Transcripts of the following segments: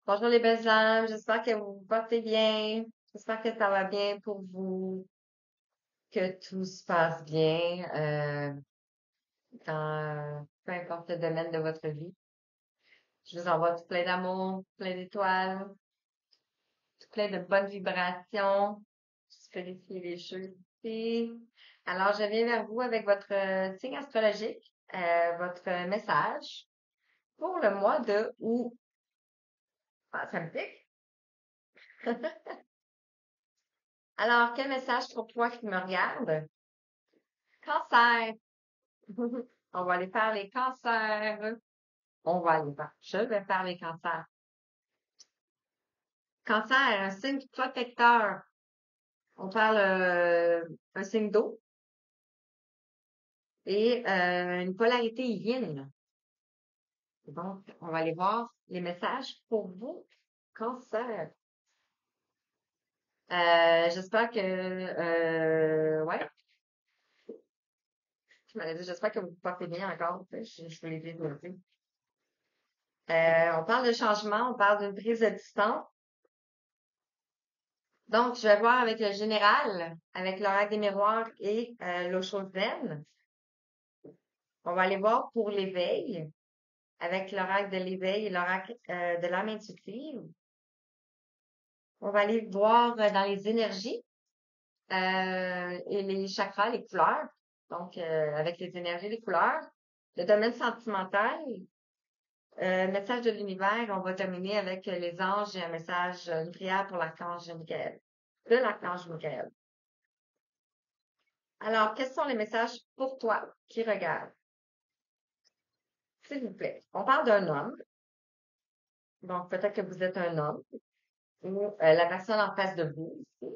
Bonjour les belles âmes, j'espère que vous vous portez bien. J'espère que ça va bien pour vous, que tout se passe bien dans peu importe le domaine de votre vie. Je vous envoie tout plein d'amour, plein d'étoiles, tout plein de bonnes vibrations. Je vérifie les choses ici. Alors, je viens vers vous avec votre signe astrologique, votre message pour le mois de août. Ah, ça me pique. Alors, quel message pour toi qui me regarde? Cancer. On va aller faire les cancers. On va aller faire. Je vais faire les cancers. Cancer, un signe protecteur. On parle un signe d'eau et une polarité yin. Donc, on va aller voir les messages pour vous, cancer. J'espère que ouais, je m'avais dit, j'espère que vous portez bien encore. Je vous l'ai dit aujourd'hui. On parle de changement, on parle d'une prise de distance. Donc, je vais voir avec le général, avec l'oracle des miroirs et l'eau chaude zen. On va aller voir pour l'éveil, avec l'oracle de l'éveil et l'oracle de l'âme intuitive. On va aller voir dans les énergies et les chakras, les couleurs. Donc, avec les énergies, les couleurs. Le domaine sentimental, message de l'univers, on va terminer avec les anges et un message, une prière pour l'archange Michael, de l'archange Michael. Alors, quels sont les messages pour toi qui regarde? S'il vous plaît. On parle d'un homme. Donc, peut-être que vous êtes un homme ou la personne en face de vous ici.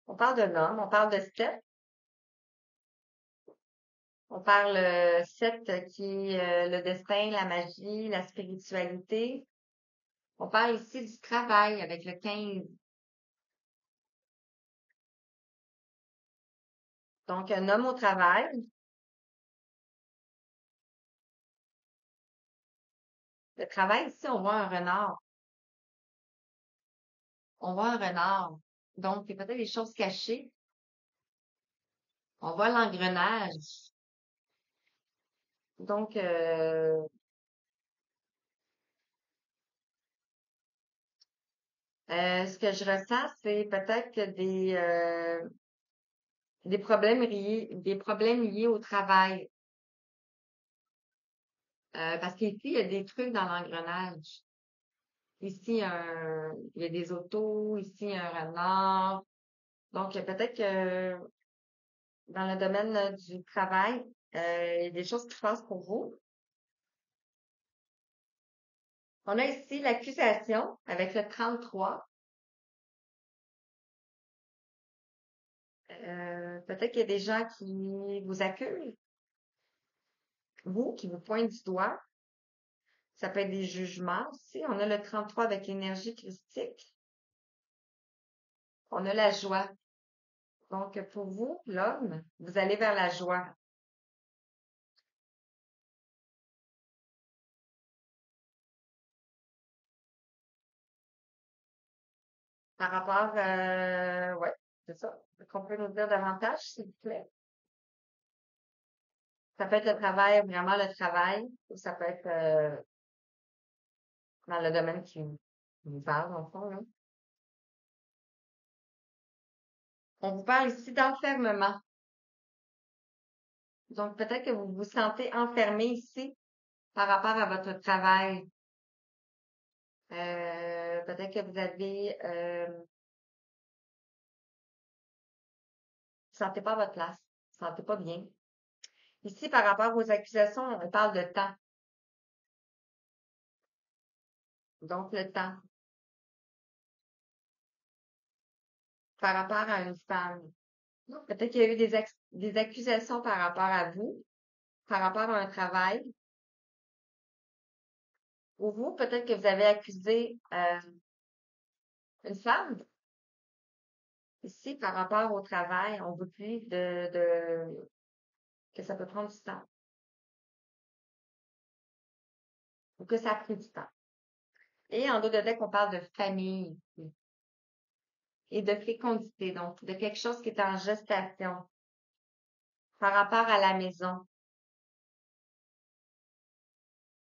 On parle d'un homme. On parle de sept. On parle sept qui est le destin, la magie, la spiritualité. On parle ici du travail avec le 15. Donc, un homme au travail. Le travail, ici, on voit un renard. On voit un renard. Donc, il y a peut-être des choses cachées. On voit l'engrenage. Donc, ce que je ressens, c'est peut-être que des problèmes liés au travail. Parce qu'ici, il y a des trucs dans l'engrenage. Ici, il y a des autos, ici, un renard. Donc, peut-être que dans le domaine du travail, il y a des choses qui se passent pour vous. On a ici l'accusation avec le 33. Peut-être qu'il y a des gens qui vous accusent, vous, qui vous pointent du doigt. Ça peut être des jugements aussi. On a le 33 avec l'énergie christique. On a la joie. Donc, pour vous, l'homme, vous allez vers la joie. Par rapport, ouais, c'est ça. Qu'on peut nous dire davantage, s'il vous plaît? Ça peut être le travail, vraiment le travail, ou ça peut être dans le domaine qui vous parle, dans le fond, là. On vous parle ici d'enfermement. Donc, peut-être que vous vous sentez enfermé ici par rapport à votre travail. Peut-être que vous avez, sentez pas à votre place, vous sentez pas bien. Ici, par rapport aux accusations, on parle de temps. Donc, le temps. Par rapport à une femme. Peut-être qu'il y a eu des accusations par rapport à vous, par rapport à un travail. Ou vous, peut-être que vous avez accusé une femme. Ici, par rapport au travail, on vous dit que ça peut prendre du temps. Ou que ça a pris du temps. Et en dos de deck, on parle de famille ici. Et de fécondité, donc de quelque chose qui est en gestation par rapport à la maison,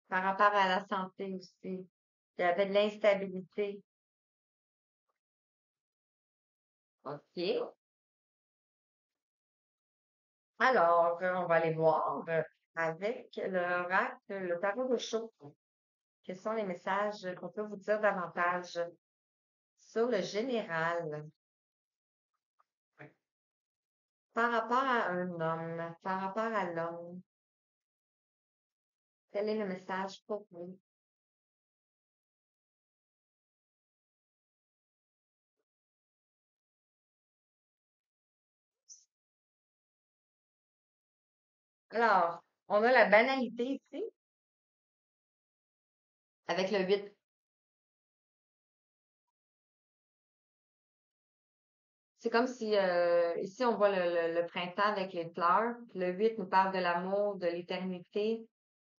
par rapport à la santé aussi. Il y avait de l'instabilité. OK. Alors, on va aller voir avec l'oracle, le tarot de chaud. Quels sont les messages qu'on peut vous dire davantage sur le général par rapport à un homme, par rapport à l'homme? Quel est le message pour vous? Alors, on a la banalité ici avec le 8. C'est comme si ici on voit le printemps avec les fleurs. Le 8 nous parle de l'amour, de l'éternité,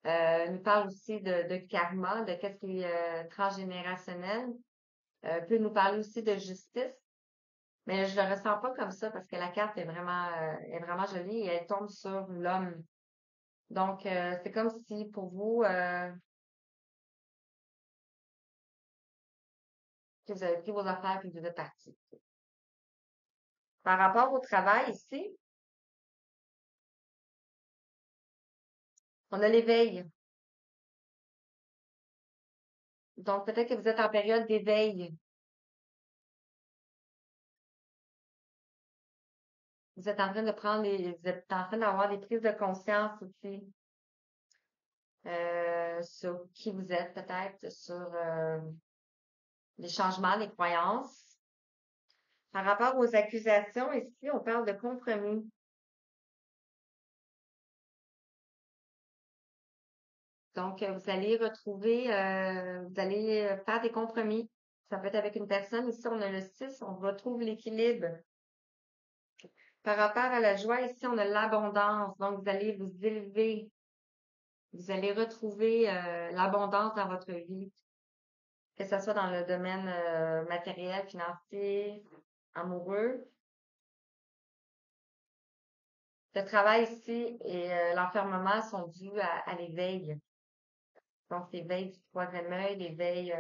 nous parle aussi de karma, de qu'est-ce qui est transgénérationnel. Peut nous parler aussi de justice. Mais je le ressens pas comme ça parce que la carte est vraiment jolie et elle tombe sur l'homme. Donc, c'est comme si pour vous, que vous avez pris vos affaires et que vous êtes parti. Par rapport au travail ici, on a l'éveil. Donc, peut-être que vous êtes en période d'éveil. Vous êtes en train de vous êtes en train d'avoir des prises de conscience aussi, sur qui vous êtes, peut-être, sur les changements, les croyances. Par rapport aux accusations, ici, on parle de compromis. Donc, vous allez faire des compromis. Ça peut être avec une personne. Ici, on a le 6, on retrouve l'équilibre. Par rapport à la joie, ici, on a l'abondance. Donc, vous allez vous élever. Vous allez retrouver l'abondance dans votre vie, que ce soit dans le domaine matériel, financier, amoureux. Le travail ici et l'enfermement sont dus à l'éveil. Donc, l'éveil du troisième œil, l'éveil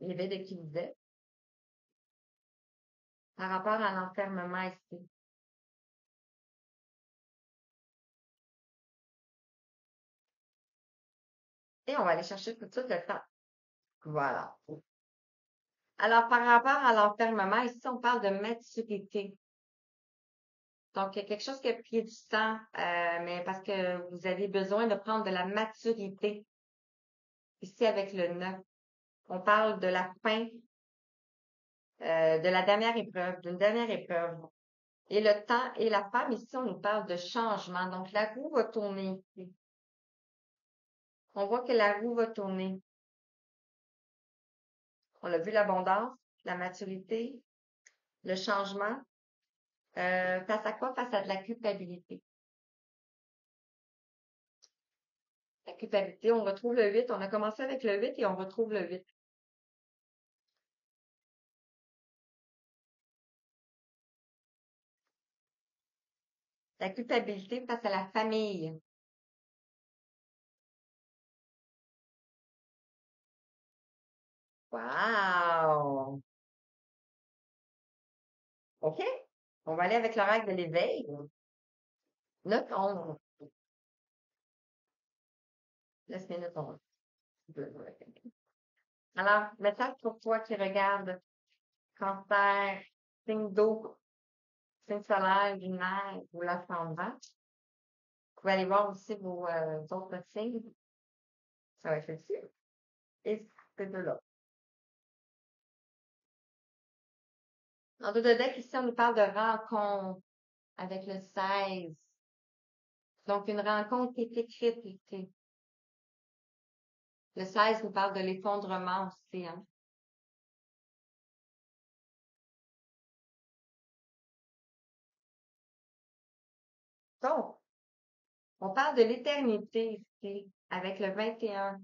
de qui vous êtes. Par rapport à l'enfermement ici. Et on va aller chercher tout de suite le temps. Voilà. Alors, par rapport à l'enfermement, ici, on parle de maturité. Donc, il y a quelque chose qui a pris du temps, mais parce que vous avez besoin de prendre de la maturité. Ici, avec le 9, on parle de la fin, de la dernière épreuve, d'une dernière épreuve. Et le temps et la femme, ici, on nous parle de changement. Donc, la roue va tourner ici. On voit que la roue va tourner. On a vu l'abondance, la maturité, le changement. Face à quoi? Face à de la culpabilité. La culpabilité, on retrouve le 8. On a commencé avec le 8 et on retrouve le 8. La culpabilité face à la famille. Wow! OK. On va aller avec l'oracle de l'éveil. 9, 11. Laisse minute 11. Alors, message pour toi qui regarde cancer, signe d'eau, signe solaire, lunaire ou l'ascendant. Vous pouvez aller voir aussi vos autres signes. Ça va être ici. Et ces deux-là. En dos de deck, ici, on nous parle de rencontre avec le 16. Donc, une rencontre qui est écrite ici. Le 16 nous parle de l'effondrement aussi, hein. Donc, On parle de l'éternité ici, avec le 21.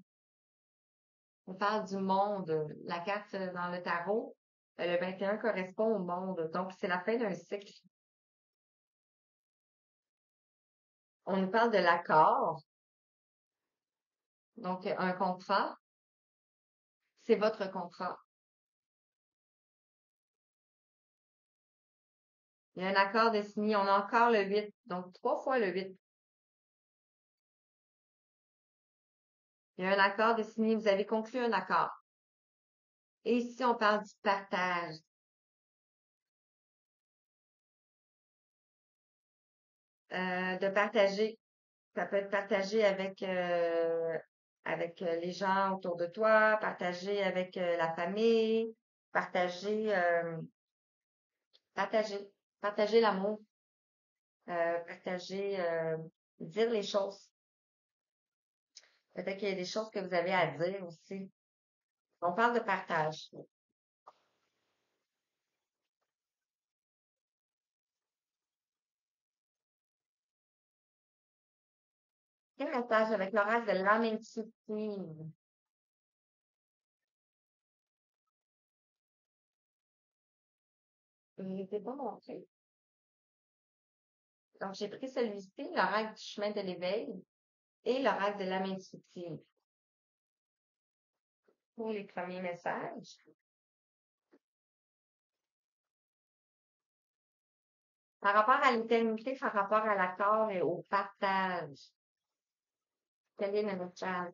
On parle du monde. La carte dans le tarot, le 21 correspond au monde. Donc, c'est la fin d'un cycle. On nous parle de l'accord. Donc, un contrat, c'est votre contrat. Il y a un accord de signé. On a encore le 8. Donc, 3 fois le 8. Il y a un accord de signé. Vous avez conclu un accord. Et ici, on parle du partage. De partager. Ça peut être partagé avec les gens autour de toi, partagé avec la famille, partager, partager, partager l'amour, partager, dire les choses. Peut-être qu'il y a des choses que vous avez à dire aussi. On parle de partage. Quel message avec l'oracle de l'âme intuitive? Je ne l'ai pas montré. Donc, j'ai pris celui-ci, l'oracle du chemin de l'éveil et l'oracle de l'âme intuitive pour les premiers messages. Par rapport à l'éternité, par rapport à l'accord et au partage, quel est le message?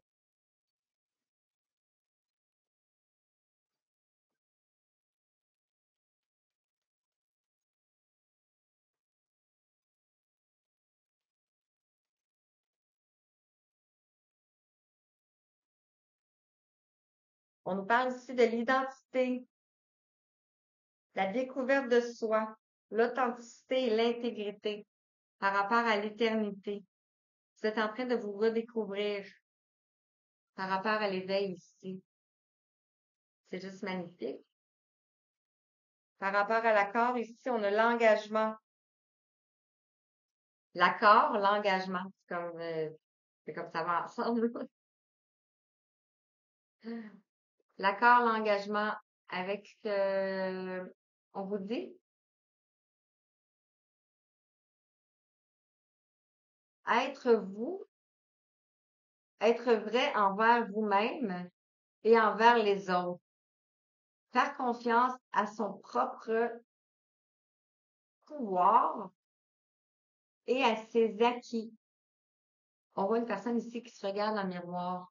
On nous parle ici de l'identité, la découverte de soi, l'authenticité et l'intégrité par rapport à l'éternité. Vous êtes en train de vous redécouvrir par rapport à l'éveil ici. C'est juste magnifique. Par rapport à l'accord, ici, on a l'engagement. L'accord, l'engagement. C'est comme ça va ensemble. L'accord, l'engagement avec, on vous dit, être vous, être vrai envers vous-même et envers les autres. Faire confiance à son propre pouvoir et à ses acquis. On voit une personne ici qui se regarde dans le miroir.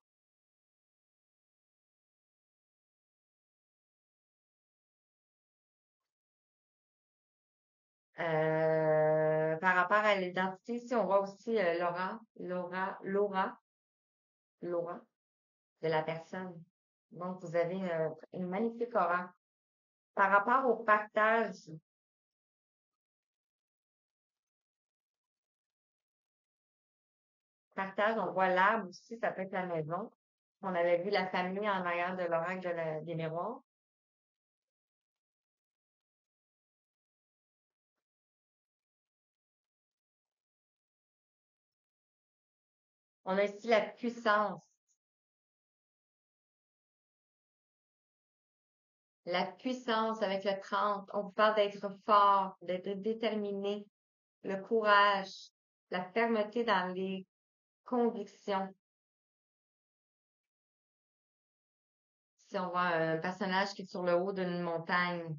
Par rapport à l'identité, ici, on voit aussi l'aura de la personne. Donc, vous avez une magnifique aura. Par rapport au partage, on voit l'arbre aussi, ça peut être la maison. On avait vu la famille en arrière de l'oracle des miroirs. On a ici la puissance. La puissance avec le 30. On vous parle d'être fort, d'être déterminé, le courage, la fermeté dans les convictions. Si on voit un personnage qui est sur le haut d'une montagne,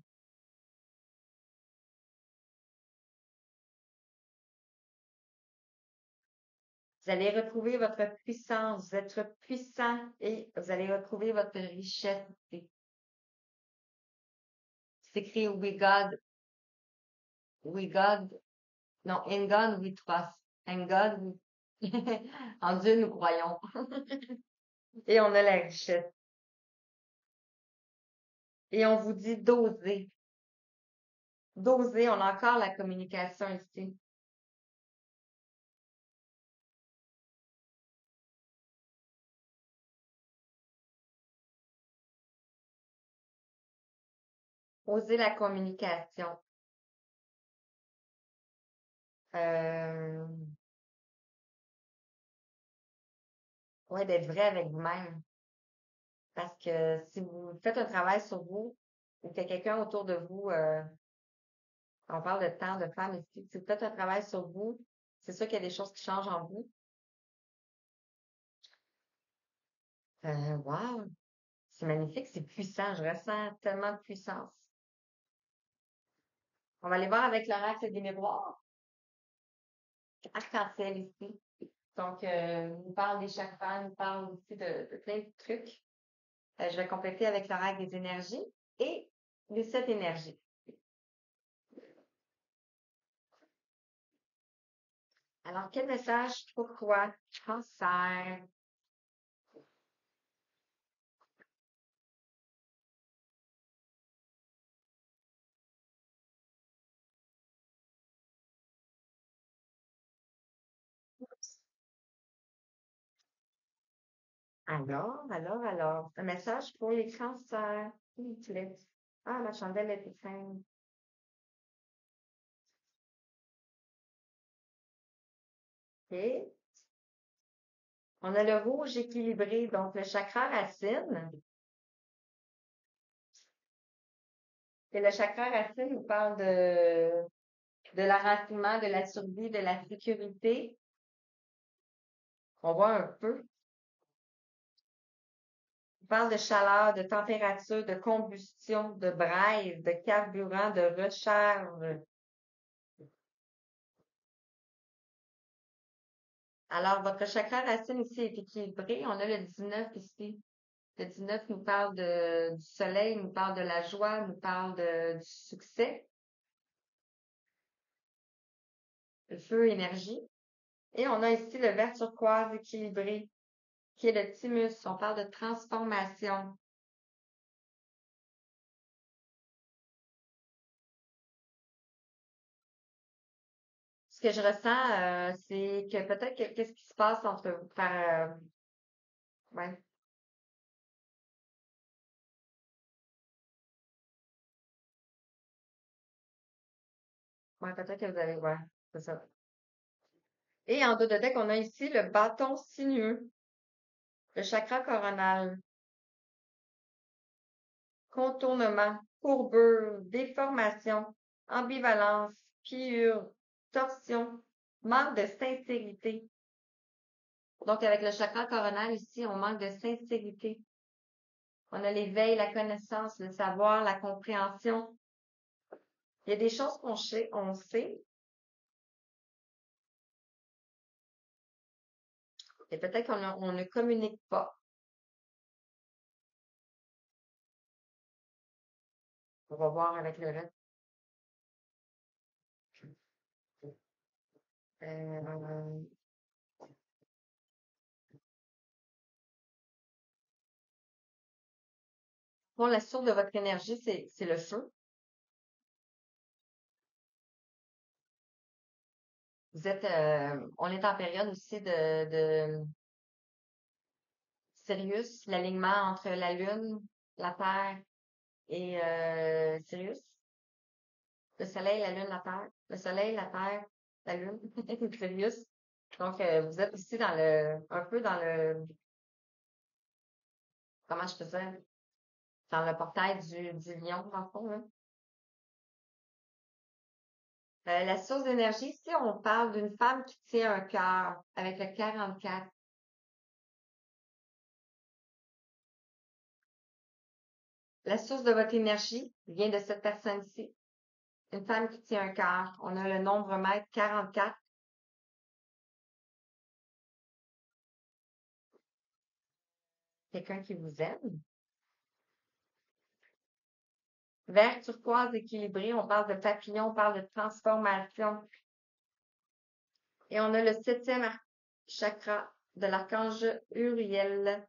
vous allez retrouver votre puissance, vous êtes puissant et vous allez retrouver votre richesse. C'est écrit we God, non, in God we trust. In God, en Dieu nous croyons. Et on a la richesse. Et on vous dit d'oser. D'oser, on a encore la communication ici. Oser la communication. Euh, Ouais, d'être vrai avec vous-même. Parce que si vous faites un travail sur vous, ou que quelqu'un autour de vous, on parle de temps, de femmes ici, si vous faites un travail sur vous, c'est sûr qu'il y a des choses qui changent en vous. Wow, c'est magnifique, c'est puissant, je ressens tellement de puissance. On va aller voir avec l'oracle des miroirs. Arc-en-ciel ici. Donc, il nous parle des chakras, il nous parle aussi de plein de trucs. Je vais compléter avec l'oracle des énergies et les 7 énergies. Alors, quel message pour toi, Cancer? Alors, un message pour les cancers. S'il vous plaît. Ah, la chandelle est éteinte. OK. On a le rouge équilibré, donc le chakra racine. Et le chakra racine nous parle de l'enracinement, de la survie, de la sécurité. On voit un peu. On parle de chaleur, de température, de combustion, de braise, de carburant, de recharge. Alors, votre chakra racine ici est équilibré. On a le 19 ici. Le 19 nous parle du soleil, nous parle de la joie, nous parle du succès, le feu, énergie. Et on a ici le vert turquoise équilibré, qui est le thymus. On parle de transformation. Ce que je ressens, c'est que peut-être qu'est-ce qui se passe entre vous ouais, ouais, peut-être que vous avez, ouais, c'est ça. Et en dos de deck, on a ici le bâton sinueux, le chakra coronal, contournement, courbure, déformation, ambivalence, pliure, torsion, manque de sincérité. Donc, avec le chakra coronal ici, on manque de sincérité. On a l'éveil, la connaissance, le savoir, la compréhension. Il y a des choses on sait, et peut-être on ne communique pas. On va voir avec le reste. Euh, pour la source de votre énergie, c'est le feu. On est en période aussi de Sirius, l'alignement entre la Lune, la Terre et Sirius. Le Soleil, la Lune, la Terre. Le Soleil, la Terre, la Lune, Sirius. Donc, vous êtes aussi un peu dans comment je peux dire, dans le portail du lion, dans le fond, hein. La source d'énergie, ici, on parle d'une femme qui tient un cœur avec le 44. La source de votre énergie vient de cette personne-ci. Une femme qui tient un cœur. On a le nombre maître 44. Quelqu'un qui vous aime. Vert turquoise équilibré, on parle de papillon, on parle de transformation. Et on a le 7e chakra de l'archange Uriel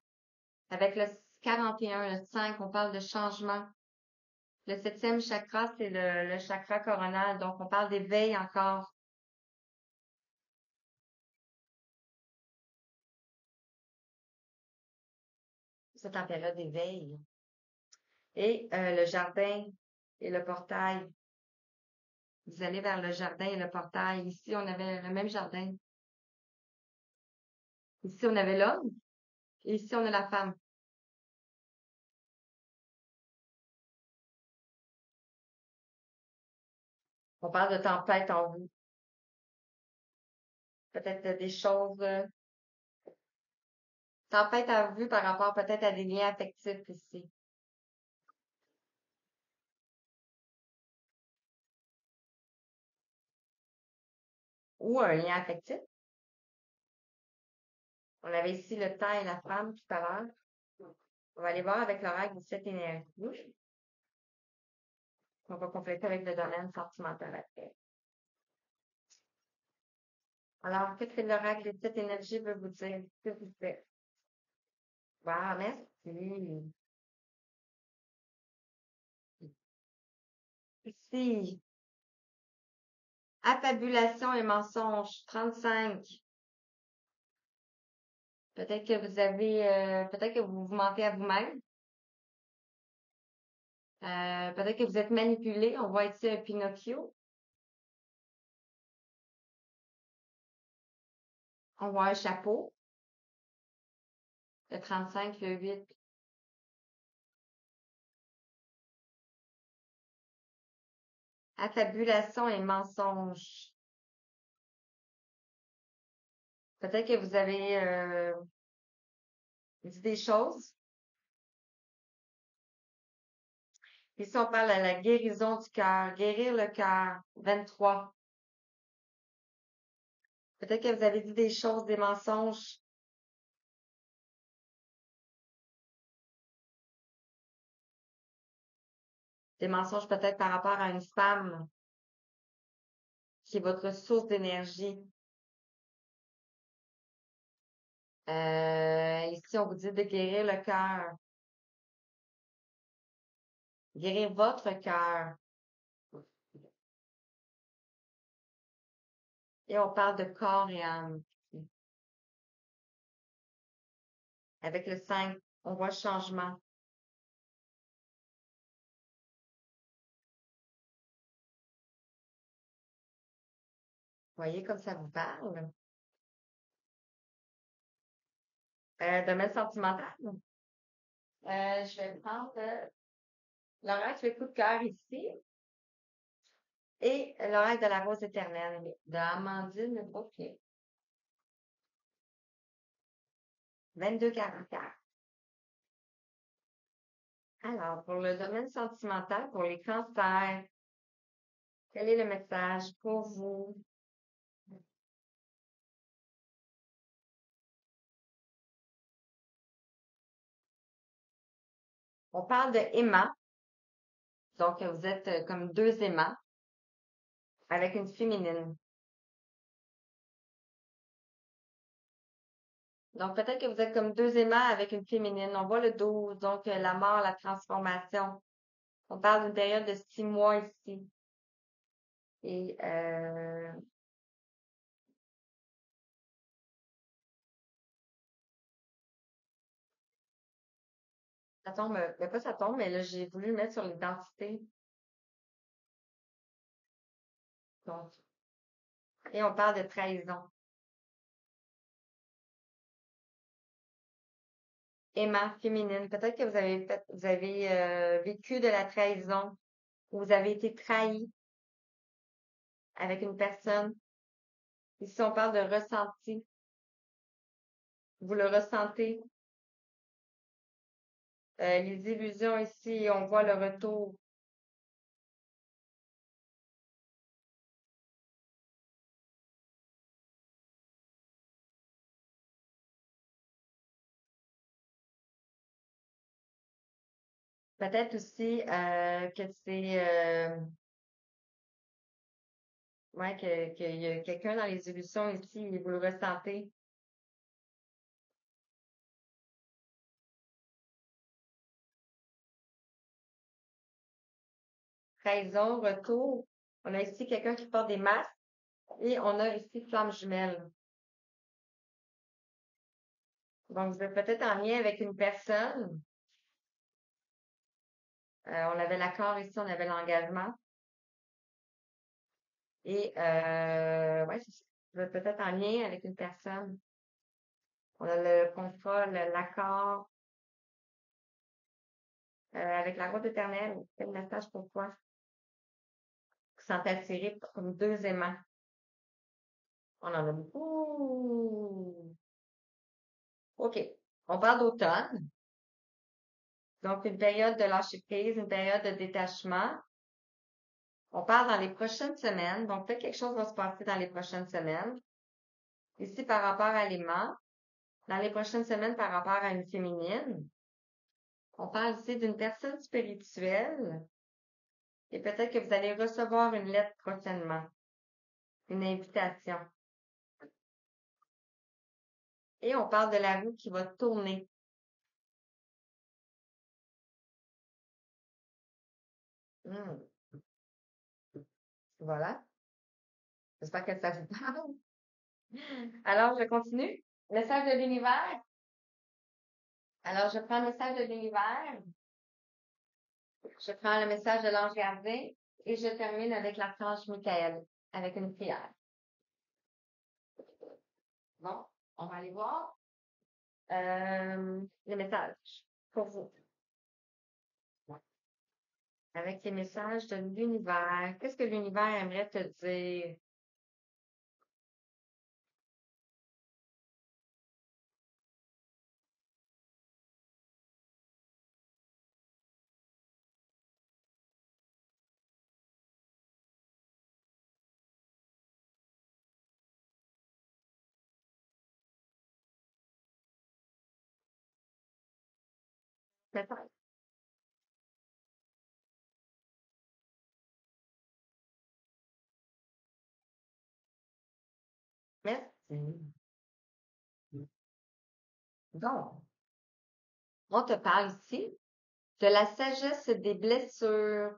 avec le 41, le 5, on parle de changement. Le 7e chakra, c'est le chakra coronal, donc on parle d'éveil encore. C'est en période d'éveil. Et le jardin et le portail. Vous allez vers le jardin et le portail. Ici, on avait le même jardin. Ici, on avait l'homme. Et ici, on a la femme. On parle de tempête en vous. Peut-être des choses, tempête à vue par rapport peut-être à des liens affectifs ici. Ou un lien affectif. On avait ici le temps et la femme tout à l'heure. On va aller voir avec l'oracle de cette énergie. On va compléter avec le domaine sentimental après. Alors, qu'est-ce que l'oracle de cette énergie veut vous dire? S'il vous plaît. Wow, merci. Ici, affabulation et mensonge, 35. Peut-être que vous avez, peut-être que vous vous mentez à vous-même. Peut-être que vous êtes manipulé. On voit ici un Pinocchio. On voit un chapeau. Le 35, le 8. Affabulation et mensonge. Peut-être que vous avez dit des choses. Ici, on parle de la guérison du cœur, guérir le cœur, 23. Peut-être que vous avez dit des choses, des mensonges. Des mensonges peut-être par rapport à une femme qui est votre source d'énergie. Ici, on vous dit de guérir le cœur. Guérir votre cœur. Et on parle de corps et âme. Avec le 5, on voit le changement. Voyez comme ça vous parle. Domaine sentimental. Je vais prendre l'oracle le coup de cœur ici et l'oracle de la rose éternelle de Amandine Bouquet. 22-44. Alors, pour le domaine sentimental, pour les cancers, quel est le message pour vous? On parle de aimant. Donc, vous êtes comme deux aimants avec une féminine. Donc, peut-être que vous êtes comme deux aimants avec une féminine. On voit le 12, donc la mort, la transformation. On parle d'une période de 6 mois ici. Et ça tombe, ben pas ça tombe, mais là, j'ai voulu le mettre sur l'identité. Donc, et on parle de trahison. Aimant, féminine. Peut-être que vous avez vécu de la trahison, ou vous avez été trahi avec une personne. Ici, on parle de ressenti. Vous le ressentez. Les illusions ici, on voit le retour. Peut-être aussi que c'est ouais, qu'il y a quelqu'un dans les illusions ici, et vous le ressentez. Trahison, retour. On a ici quelqu'un qui porte des masques et on a ici flamme jumelle. Donc, vous êtes peut-être en lien avec une personne. On avait l'accord ici, on avait l'engagement. Et ouais, c'est ça. Vous êtes peut-être en lien avec une personne. On a le contrat, l'accord avec la route éternelle. Quel message pour toi? Qui sont attirés comme deux aimants. On en a beaucoup. OK. On parle d'automne. Donc, une période de lâcher prise, une période de détachement. On parle dans les prochaines semaines. Donc, peut-être quelque chose va se passer dans les prochaines semaines. Ici, par rapport à l'aimant. Dans les prochaines semaines, par rapport à une féminine. On parle ici d'une personne spirituelle. Et peut-être que vous allez recevoir une lettre prochainement. Une invitation. Et on parle de la roue qui va tourner. Hmm. Voilà. J'espère que ça vous parle. Alors, je continue. Message de l'univers. Alors, je prends le message de l'univers. Je prends le message de l'ange gardien et je termine avec l'archange Michael, avec une prière. Bon, on va aller voir les messages pour vous. Avec les messages de l'univers. Qu'est-ce que l'univers aimerait te dire? Message. Merci. Donc, on te parle ici de la sagesse des blessures.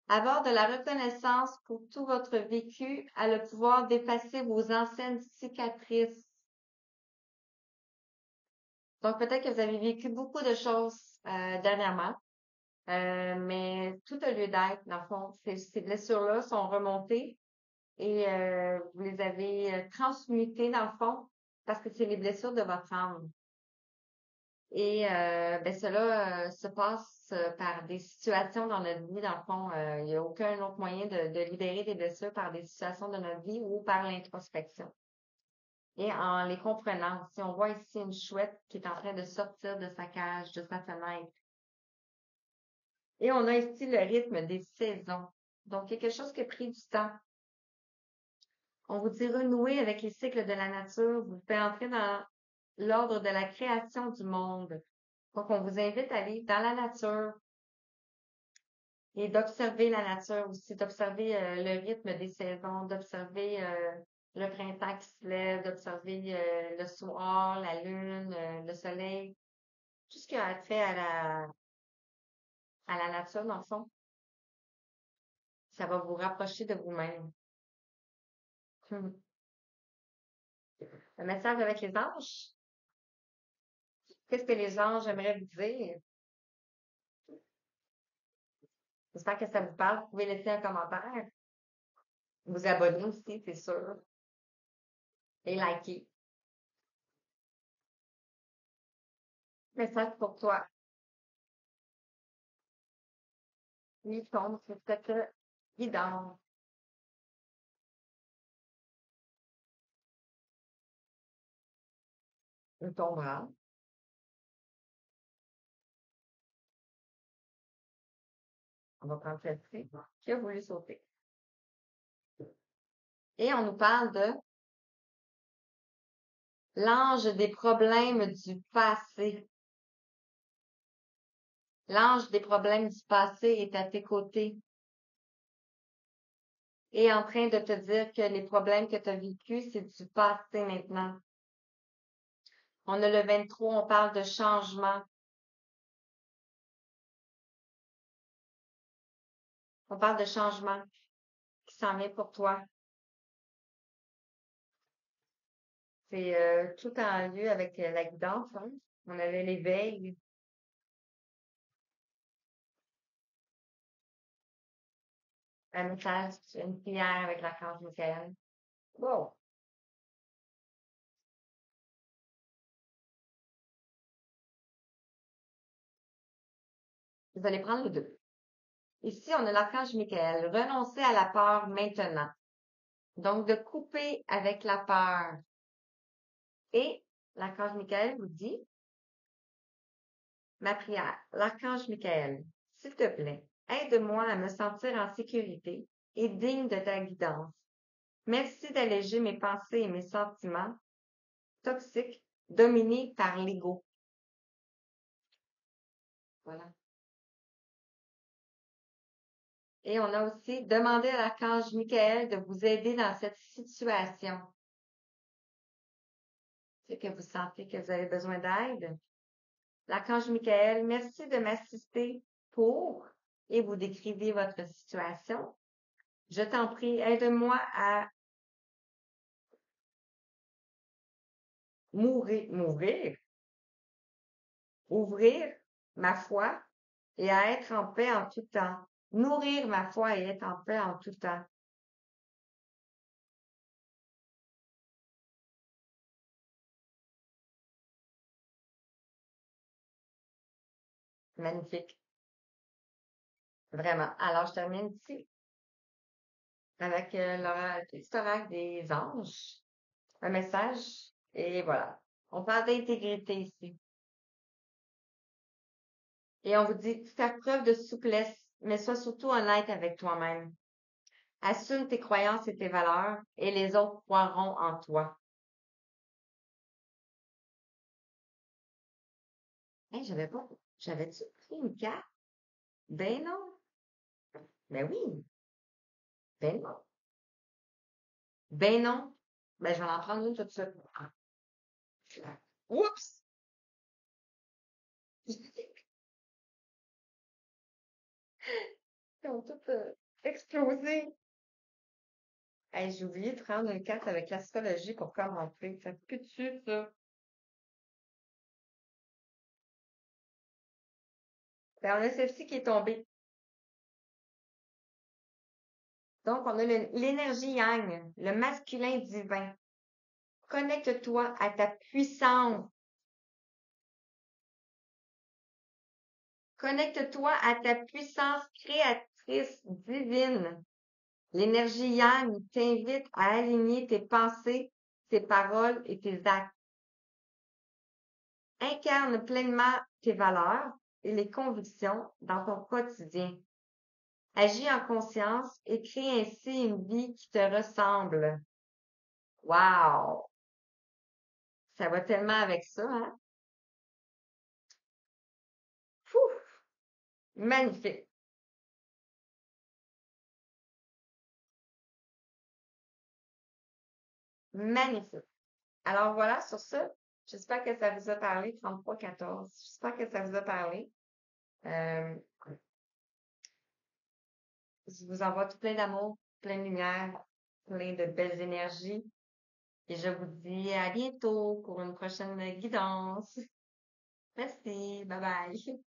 Avoir de la reconnaissance pour tout votre vécu a le pouvoir d'effacer vos anciennes cicatrices. Donc, peut-être que vous avez vécu beaucoup de choses dernièrement, mais tout a lieu d'être, dans le fond. Ces blessures-là sont remontées et vous les avez transmutées, dans le fond, parce que c'est les blessures de votre âme. Et ben cela se passe par des situations dans notre vie. Dans le fond, il n'y a aucun autre moyen de libérer des blessures par des situations de notre vie ou par l'introspection. Et en les comprenant, si on voit ici une chouette qui est en train de sortir de sa cage, de sa fenêtre. Et on a ici le rythme des saisons. Donc, quelque chose qui a pris du temps. On vous dit renouer avec les cycles de la nature, vous fait entrer dans l'ordre de la création du monde. Donc, on vous invite à aller dans la nature et d'observer la nature aussi, d'observer le rythme des saisons, d'observer le printemps qui se lève, d'observer le soir, la lune, le soleil, tout ce qui a trait à la nature, dans le fond, ça va vous rapprocher de vous-même. Le message avec les anges. Qu'est-ce que les anges aimeraient vous dire? J'espère que ça vous parle. Vous pouvez laisser un commentaire. Vous abonner aussi, c'est sûr. Et liker. Message pour toi. Il tombe sur cette guidance. Il tombera. On va prendre celle-ci qui a voulu sauter. Et on nous parle de l'ange des problèmes du passé. L'ange des problèmes du passé est à tes côtés et en train de te dire que les problèmes que tu as vécus, c'est du passé maintenant. On a le 23, on parle de changement. On parle de changement qui s'en vient pour toi. C'est tout en lieu avec la guidance. Hein? On avait l'éveil. Un message, une prière avec l'archange Michael. Wow! Vous allez prendre les deux. Ici, on a l'archange Michael. Renoncez à la peur maintenant. Donc, de couper avec la peur. Et l'archange Michael vous dit, ma prière, l'archange Michael, s'il te plaît, aide-moi à me sentir en sécurité et digne de ta guidance. Merci d'alléger mes pensées et mes sentiments toxiques dominés par l'ego. Voilà. Et on a aussi demandé à l'archange Michael de vous aider dans cette situation. C'est que vous sentez que vous avez besoin d'aide. L'archange Michael, merci de m'assister pour, et vous décrivez votre situation. Je t'en prie, aide-moi à ouvrir ma foi et à être en paix en tout temps. Nourrir ma foi et être en paix en tout temps. Magnifique. Vraiment. Alors, je termine ici avec l'oracle des anges. Un message. Et voilà. On parle d'intégrité ici. Et on vous dit faire preuve de souplesse, mais sois surtout honnête avec toi-même. Assume tes croyances et tes valeurs, et les autres croiront en toi. Hey, j'avais-tu pris une carte? Ben non. Ben oui. Ben non. Ben non. Ben, je vais en prendre une tout de suite. Oups! Ils ont toutes explosé. Hey, j'ai oublié de prendre une carte avec l'astrologie pour commenter. Ça se peut-tu, ça? Ben, on a celle-ci qui est tombée. Donc, on a l'énergie yang, le masculin divin. Connecte-toi à ta puissance. Connecte-toi à ta puissance créatrice divine. L'énergie yang t'invite à aligner tes pensées, tes paroles et tes actes. Incarne pleinement tes valeurs et les convictions dans ton quotidien. Agis en conscience et crée ainsi une vie qui te ressemble. Wow! Ça va tellement avec ça, hein? Fou! Magnifique! Magnifique! Alors voilà, sur ça, j'espère que ça vous a parlé, 33-14. J'espère que ça vous a parlé. Euh, je vous envoie tout plein d'amour, plein de lumière, plein de belles énergies. Et je vous dis à bientôt pour une prochaine guidance. Merci, bye bye.